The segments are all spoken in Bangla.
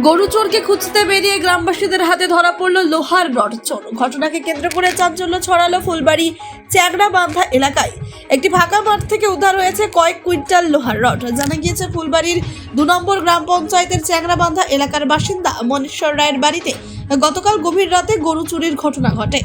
গরু চোরকে খুঁজতে বেরিয়ে গ্রামবাসীদের হাতে ধরা পড়ল লোহার রড চোর। ঘটনাকে কেন্দ্র করে চাঞ্চল্য ছড়ালো ফুলবাড়ি চ্যাংড়াবান্ধা এলাকায়। একটি ফাঁকা মাঠ থেকে উদ্ধার হয়েছে কয়েক কুইন্টাল লোহার রড। জানা গিয়েছে ফুলবাড়ির 2 নম্বর গ্রাম পঞ্চায়েতের চ্যাংড়াবান্ধা এলাকার বাসিন্দা মনেশ্বর রায়ের বাড়িতে গতকাল গভীর রাতে গরু চুরির ঘটনা ঘটে।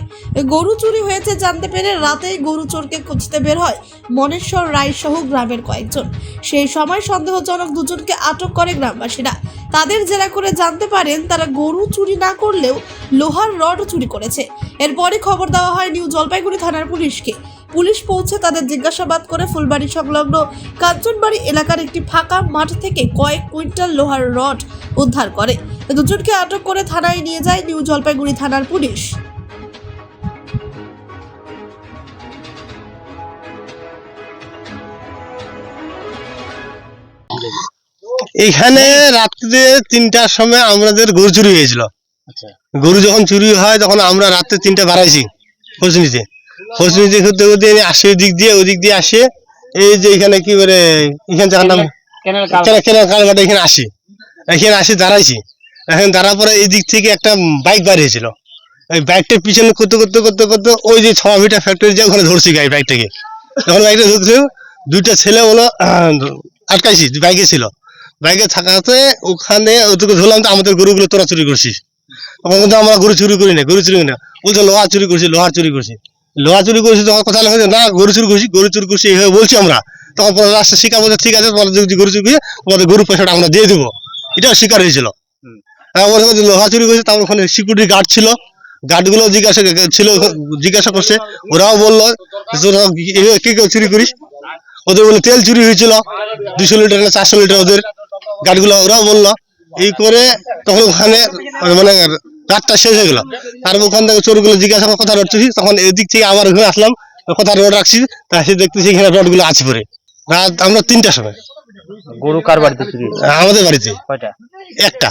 গরু চুরি হয়েছে জানতে পেরে রাতেই গরু চোরকে খুঁজতে বের হয় মনেশ্বর রায় সহ গ্রামের কয়েকজন। সেই সময় সন্দেহজনক দুজনকে আটক করে গ্রামবাসীরা। তাদের জেরা করে জানতে পারেন তারা গরু চুরি না করলেও লোহার রড চুরি করেছে। এরপরই খবর দেওয়া হয় নিউ জলপাইগুড়ি থানার পুলিশকে। পুলিশ পৌঁছে তাদের জিজ্ঞাসাবাদ করে ফুলবাড়ি সংলগ্ন কাঞ্চনবাড়ি এলাকার একটি ফাঁকা মাঠ থেকে কয়েক কুইন্টাল লোহার রড উদ্ধার করে। দুজনকে আটক করে থানায় নিয়ে যায় নিউ জলপাইগুড়ি থানার পুলিশ। এখানে রাত্রে 3টার সময় আমাদের গরু চুরি হয়েছিল। গরু যখন চুরি হয় তখন আমরা রাত্রে 3টা বাড়াইছি খোঁজ নিতে করতে করতে আসে ওই দিক দিয়ে আসে। এই যে এখানে কি বলে এখানে যার নাম কালঘাটা, এখানে আসি দাঁড়াইছি। এখন দাঁড়ার পরে এই দিক থেকে একটা বাইক বার হয়েছিল। ওই বাইকটা পিছনে করতে করতে করতে করতে ওই যে 6 মিটার ফ্যাক্টরি যে ওখানে ধরছি বাইকটাকে। যখন বাইকটা ধরছে 2টা ছেলে হলো আটকাইছি, বাইকে ছিল। বাইকে থাকাতে ওখানে ওদেরকে ধরলাম তো আমাদের গরুগুলো তোরা চুরি করছিস। তখন কিন্তু আমরা গরু চুরি করি না বলছে লোহা চুরি করছি তখন কথা লাগে না গরু চুরি করছি এইভাবে বলছি আমরা। তখন রাস্তা শিকার বলছে ঠিক আছে যদি গরু চুরি করি তোমাদের গরু পয়সাটা আমরা দিয়ে দেবো, এটাও শিকার হয়েছিল। লোহা চুরি করেছে। তারপর ওখানে সিকিউরিটি গার্ড ছিল, গার্ডগুলো জিজ্ঞাসা করছে। ওরাও বললো কে চুরি করিস। ওদের বলে তেল চুরি হয়েছিল 200 লিটার না 400 লিটার, ওদের গার্ডগুলো ওরাও বললো। এই করে তখন ওখানে মানে রাতটা শেষ হয়ে গেল। তারপর ওখান থেকে চোরগুলো জিজ্ঞাসা কথা রড চুরি। তখন এদিক থেকে আবার ওখানে আসলাম, কথা রড রাখছি, তা সে দেখতেছি এখানে রডগুলো আছে পরে। রাত আমরা 3টার সময়। গরু কার বাড়িতে চুরি? আমাদের বাড়িতে। কয়টা? একটা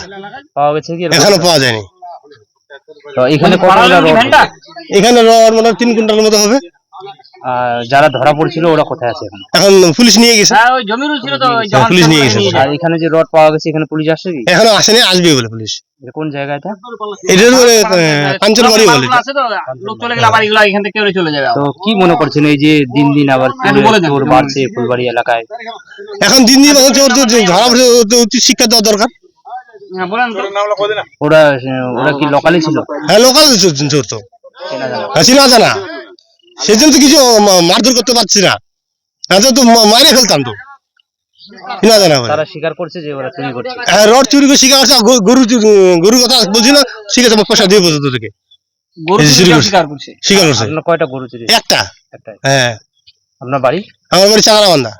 পাওয়া গেছে কি? এখনো পাওয়া যায়নি। তো এখানে এখানে রড মানে 3 কুইন্টালের মতো হবে। যারা ধরা পড়ছিল ওরা কোথায় আছে এখন? এখন পুলিশ নিয়ে গেছে। পুলিশ নিয়ে গেছে। আর এখানে যে রড পাওয়া গেছে এখানে পুলিশ আসছে কি? এখনো আসেনি, আসবে বলে পুলিশ। এটা কোন জায়গা এটা? এটা কাঞ্চনবাড়ি বলে। তো কি মনে করছেন এই যে দিন দিন আবার চোর বাড়ছে ফুলবাড়ি এলাকায়? এখন দিন দিন চোর ধরা পড়ছে, শিক্ষা দেওয়া দরকার। ওরা কি লোকালি ছিল? হ্যাঁ লোকাল চোর তো চেনা জানা, সেজন্য তো কিছু মারধর করতে পারছি না, তো মারে ফেলতাম তো। তারা স্বীকার করছে যে ওরা চুরি করছে। হ্যাঁ রড চুরি করে স্বীকার করছে। গরুর কথা বলছি না, ঠিক আছে পয়সা দিয়ে বলছো তোদেরকে স্বীকার করছে। কয়টা গরু চুরি? একটা। একটাই। হ্যাঁ। আপনার বাড়ি? আমার বাড়ি চাংড়াবান্ধা।